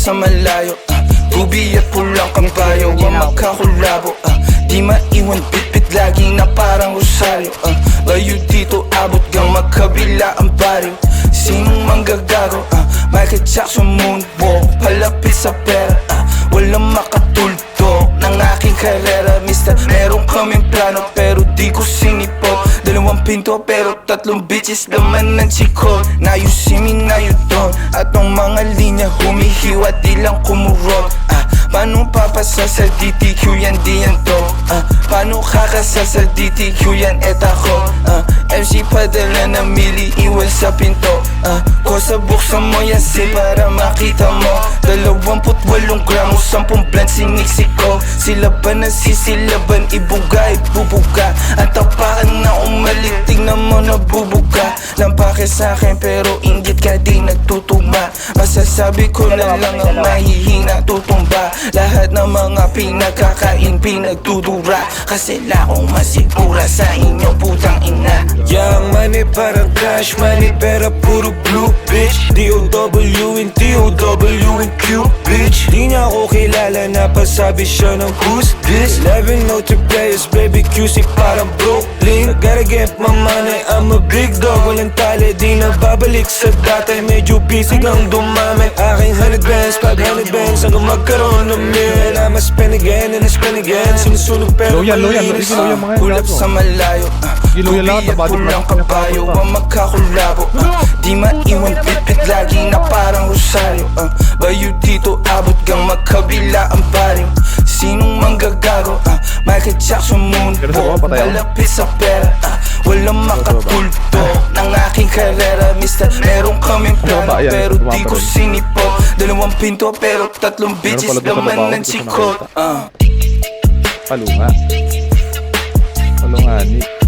sa malayo, gubi at pulang kabayo ang magkakulabo. Di maiwan bitbit lagi na parang rosaryo. Layo dito abot gang magkabila ang baryo. Sinong manggagago? Michael Jackson moonwalk, palapit sa pera. Walang makatulto ng aking karera, mister. Meron kaming plano pero di ko sinipot. 2 pinto pero 3 bitches laman ng chikot. Now you see me, now you don't. At ang mga linya humihiwa di lang kumurot. Paano papasa sa DTQ yan di yan to? Paano kakasa sa DTQ yan et ako? MC padala na mili iwan sa pinto. Kosa buksan mo yan si para makita mo. 28 gramo, 10 blend siniksik ko. Sila ba nasisilaban, ibuga, ibubuga. Ang tapakan na umalik, tignan mo nabubuga. Lampake sa'kin pero inggit ka di nagtutugma. Masasabi ko na lang ang mahihina tutumba. Lahat ng mga pinagkakain pinagdudura. Kasi lakong masigura sa inyo putang ina. Young money parang cash money pero puro blue bitch. D-O-W and D-O-W and Q bitch. Di niya ako kilala na pasabi siya ng who's this. 11 note players baby QC parang Brooklyn. Gotta get my money, I'm a big dog. Walang tali di na babalik sa dati. Medyo busy lang dumami. Aking 100 bands, 500 bands hanggang magkaroon ng meal. I'ma spend again and I spend again. Sinusunog pero malinis. Kulap sa malayo, gubi at pulang kabayo ang magkakulabo. Di maiwan bitbit lagi na parang rosaryo. Bayo dito abot gang magkabila ang baryo. Sinong manggagago? Michael Jackson moonwalk, palapit sa pera. Walang makatulto ng aking karera, mister. Meron kaming plano pero di ko sinipot. 2 pinto pero 3 bitches laman ng chikot. Palunga. Palungani.